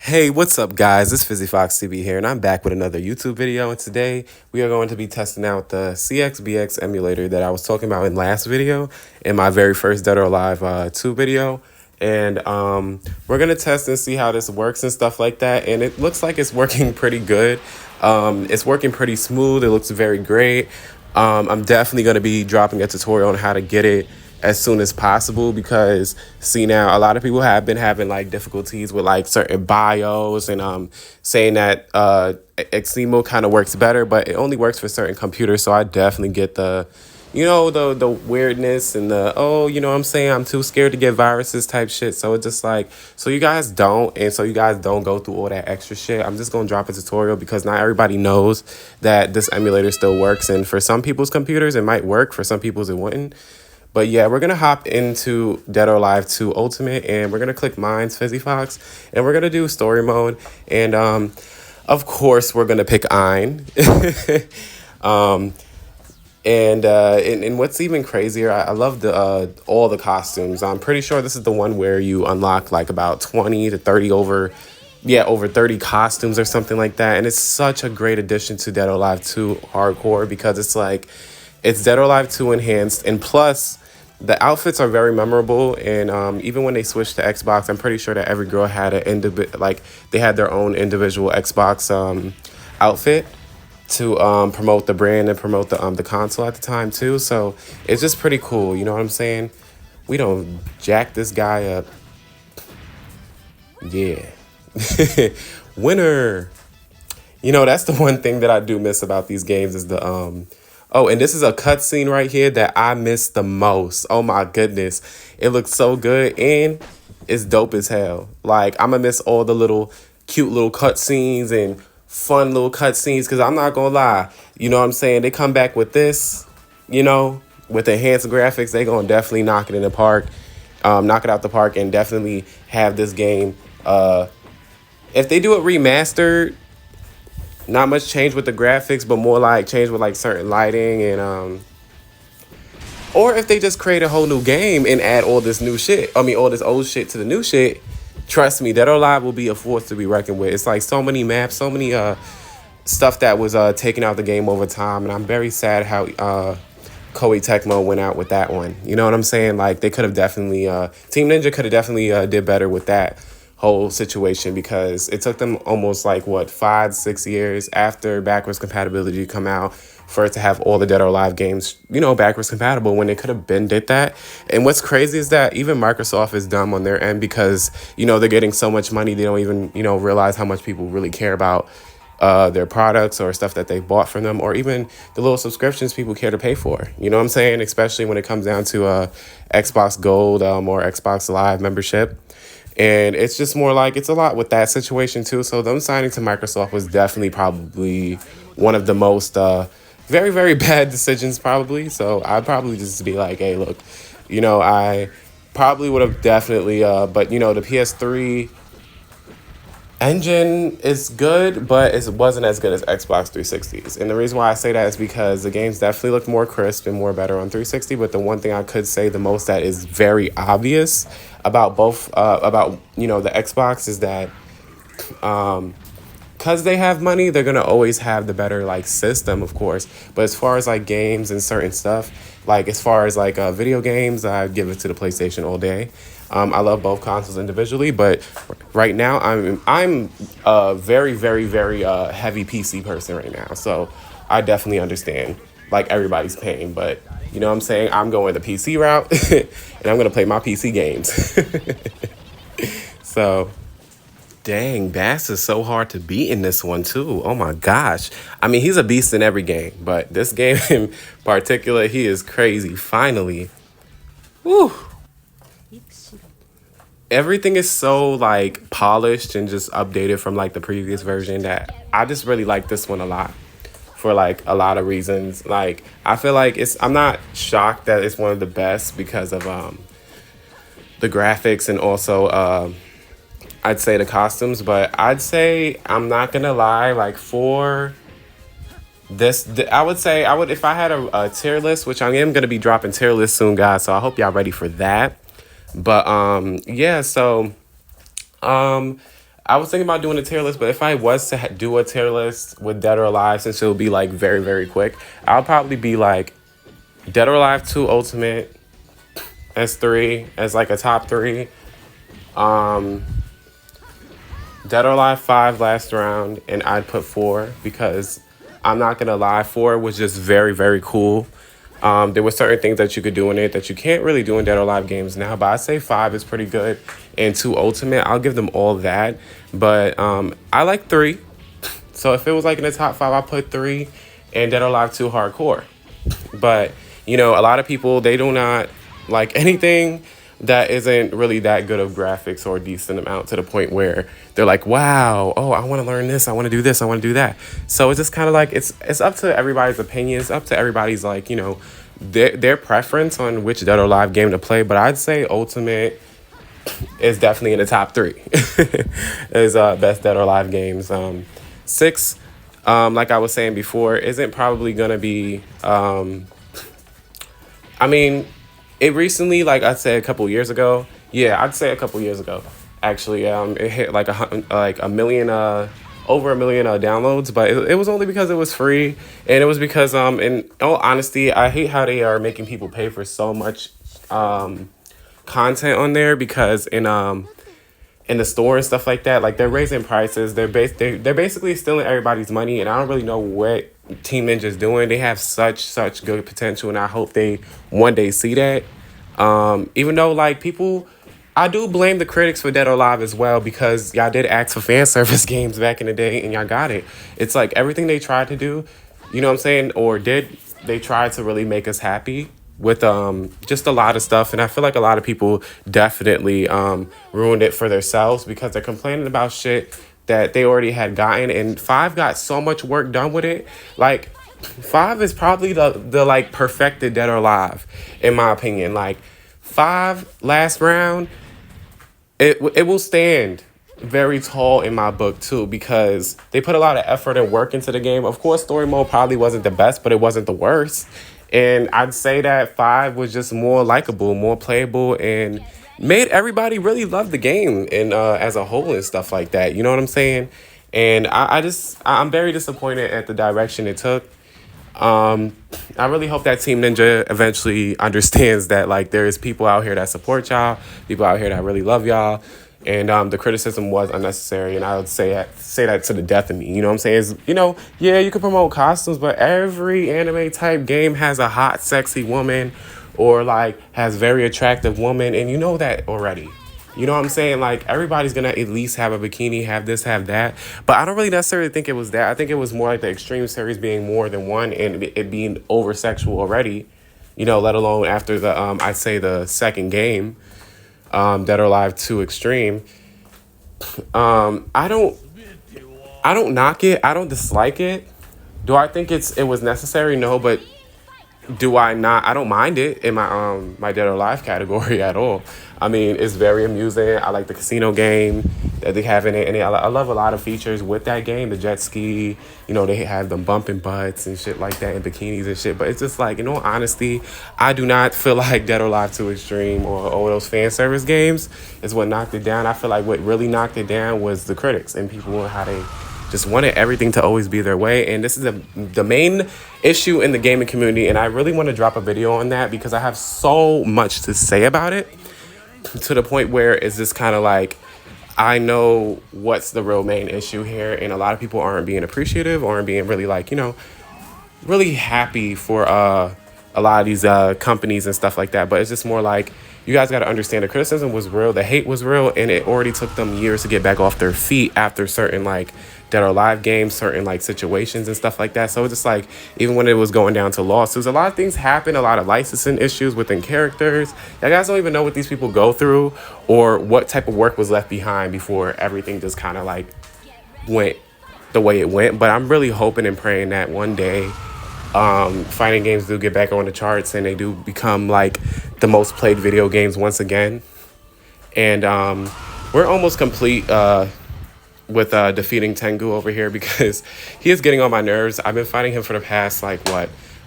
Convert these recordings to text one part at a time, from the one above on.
Hey, what's up, guys? It's Fizzy Fox TV here, and I'm back with another YouTube video. And today we are going to be testing out the CXBX emulator that I was talking about in last video, in my very first Dead or Alive 2 video. And we're gonna test and see how this works and stuff like that. And it looks like it's working pretty good. It's working pretty smooth. It looks very great. I'm definitely gonna be dropping a tutorial on how to get it as soon as possible because see now a lot of people have been having like difficulties with like certain bios and saying that Xemo kind of works better, but it only works for certain computers. So I definitely get the the weirdness and the what I'm saying, I'm too scared to get viruses type shit. So it's just like, so you guys don't, and so you guys don't go through all that extra shit, I'm just gonna drop a tutorial because not everybody knows that this emulator still works, and for some people's computers it might work, for some people's it wouldn't. But yeah, we're going to hop into Dead or Alive 2 Ultimate, and we're going to click Mine's Fizzy Fox, and we're going to do story mode. And of course, we're going to pick Ein. And what's even crazier, I love the all the costumes. I'm pretty sure this is the one where you unlock like about 20 to 30 over 30 costumes or something like that. And it's such a great addition to Dead or Alive 2 Hardcore because it's like, it's Dead or Alive 2 enhanced, and plus the outfits are very memorable. And even when they switched to Xbox, I'm pretty sure that every girl had they had their own individual Xbox outfit to promote the brand and promote the console at the time too. So it's just pretty cool. You know what I'm saying? We don't jack this guy up. Yeah. Winner. You know, that's the one thing that I do miss about these games is the oh, and this is a cutscene right here that I miss the most. Oh my goodness. It looks so good and it's dope as hell. Like, I'm gonna miss all the little cute little cutscenes and fun little cutscenes because I'm not gonna lie. You know what I'm saying? They come back with this, with enhanced graphics, they gonna definitely knock it in the park. Knock it out the park and definitely have this game. If they do it remastered, not much change with the graphics, but more like change with like certain lighting and or if they just create a whole new game and add all this new shit. I mean, all this old shit to the new shit. Trust me, Dead or Alive will be a force to be reckoned with. It's like so many maps, so many stuff that was taken out the game over time, and I'm very sad how Koei Tecmo went out with that one. You know what I'm saying? Like, they could have definitely Team Ninja could have definitely did better with that whole situation because it took them almost like 5-6 years after backwards compatibility come out for it to have all the Dead or Alive games backwards compatible when they could have been did that. And what's crazy is that even Microsoft is dumb on their end because they're getting so much money they don't even realize how much people really care about their products or stuff that they bought from them, or even the little subscriptions people care to pay for. You know what I'm saying? Especially when it comes down to Xbox Gold or Xbox Live membership. And it's just more like, it's a lot with that situation too. So them signing to Microsoft was definitely probably one of the most very, very bad decisions probably. So I'd probably just be like, hey, look, I probably would have definitely, but the PS3 engine is good, but it wasn't as good as Xbox 360s. And the reason why I say that is because the games definitely look more crisp and more better on 360. But the one thing I could say the most that is very obvious about both, the Xbox is that because they have money, they're going to always have the better like system, of course. But as far as like games and certain stuff, like as far as like video games, I give it to the PlayStation all day. I love both consoles individually, but right now I'm a very, very, very heavy PC person right now. So I definitely understand like everybody's pain, but you know what I'm saying? I'm going the PC route and I'm going to play my PC games. So, dang, Bass is so hard to beat in this one too. Oh my gosh. I mean, he's a beast in every game, but this game in particular, he is crazy. Finally. Woo. Everything is so like polished and just updated from like the previous version that I just really like this one a lot for like a lot of reasons. Like, I feel like I'm not shocked that it's one of the best because of the graphics and also I'd say the costumes, but I'd say, I'm not gonna lie, like for this, I would say, if I had a tier list, which I am gonna be dropping tier list soon, guys, so I hope y'all ready for that. But yeah, so I was thinking about doing a tier list, but if I was to do a tier list with Dead or Alive, since it would be like very, very quick, I'll probably be like Dead or Alive 2 Ultimate as three, as like a top three. Um, Dead or Alive 5 last round, and I'd put 4 because I'm not gonna lie, 4 was just very, very cool. There were certain things that you could do in it that you can't really do in Dead or Alive games now, but I'd say 5 is pretty good. And 2 Ultimate, I'll give them all that. But I like 3. So if it was like in the top 5, I put 3 and Dead or Alive 2 Hardcore. But, you know, a lot of people, they do not like anything that isn't really that good of graphics or a decent amount to the point where they're like, wow, oh, I want to learn this, I want to do this, I want to do that. So it's just kind of like it's up to everybody's opinion. It's up to everybody's like, you know, their preference on which Dead or Alive game to play. But I'd say Ultimate is definitely in the top 3. Is best Dead or Alive games. 6, like I was saying before, isn't probably gonna be. I mean, it recently, like I'd say a couple years ago. Yeah, I'd say a couple years ago. Actually, it hit like a million, over a million downloads, but it was only because it was free, and it was because in all honesty, I hate how they are making people pay for so much content on there because in the store and stuff like that, like they're raising prices. They're basically stealing everybody's money, and I don't really know what Team Ninja's doing. They have such good potential, and I hope they one day see that. Even though like people, I do blame the critics for Dead or Alive as well because y'all did ask for fan service games back in the day, and y'all got it. It's like everything they tried to do, you know what I'm saying, or did they try to really make us happy with just a lot of stuff, and I feel like a lot of people definitely ruined it for themselves because they're complaining about shit that they already had gotten, and 5 got so much work done with it. Like 5 is probably the like perfected Dead or Alive in my opinion. Like 5 last round, it will stand very tall in my book too because they put a lot of effort and work into the game. Of course, story mode probably wasn't the best, but it wasn't the worst. And I'd say that 5 was just more likable, more playable, and made everybody really love the game and as a whole and stuff like that. You know what I'm saying? And I'm very disappointed at the direction it took. I really hope that Team Ninja eventually understands that like there is people out here that support y'all, people out here that really love y'all, and the criticism was unnecessary. And I would say that to the death of me. You know what I'm saying? Is, you know, yeah, you can promote costumes, but every anime type game has a hot, sexy woman, or like has very attractive woman, and you know that already. You know what I'm saying? Like, everybody's gonna at least have a bikini, have this, have that. But I don't really necessarily think it was that. I think it was more like the Extreme Series being more than one and it being over sexual already. You know, let alone after the, I'd say the second game, Dead or Alive 2 Extreme. I don't knock it. I don't dislike it. Do I think it was necessary? No, but do I not? I don't mind it in my Dead or Alive category at all. I mean, it's very amusing. I like the casino game that they have in it, and I love a lot of features with that game. The jet ski, you know, they have them bumping butts and shit like that, and bikinis and shit. But it's just like, in all honesty, I do not feel like Dead or Alive 2 Extreme or all those fan service games is what knocked it down. I feel like what really knocked it down was the critics and people and how they just wanted everything to always be their way. And this is the main issue in the gaming community, and I really want to drop a video on that because I have so much to say about it, to the point where it's just kind of like, I know what's the real main issue here, and a lot of people aren't being appreciative, aren't being really like, you know, really happy for a lot of these companies and stuff like that. But it's just more like, you guys got to understand the criticism was real, the hate was real, and it already took them years to get back off their feet after certain like Dead or Alive games, certain like situations and stuff like that. So it's just like, even when it was going down to lawsuits, a lot of things happen, a lot of licensing issues within characters. You guys don't even know what these people go through or what type of work was left behind before everything just kind of like went the way it went. But I'm really hoping and praying that one day fighting games do get back on the charts and they do become like the most played video games once again. And we're almost complete with defeating Tengu over here because he is getting on my nerves. I've been fighting him for the past like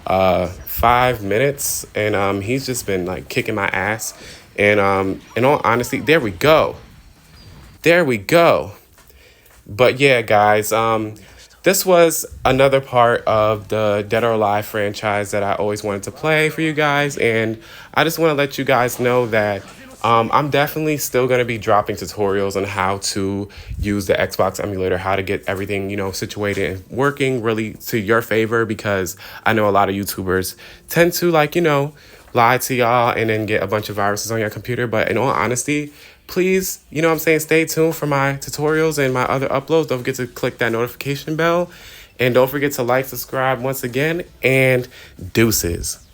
5 minutes, and he's just been like kicking my ass. And in all honesty, there we go. But yeah, guys, this was another part of the Dead or Alive franchise that I always wanted to play for you guys. And I just want to let you guys know that I'm definitely still going to be dropping tutorials on how to use the Xbox emulator, how to get everything, situated and working really to your favor, because I know a lot of YouTubers tend to, like, lie to y'all and then get a bunch of viruses on your computer. But in all honesty, please, stay tuned for my tutorials and my other uploads. Don't forget to click that notification bell. And don't forget to like, subscribe once again, and deuces.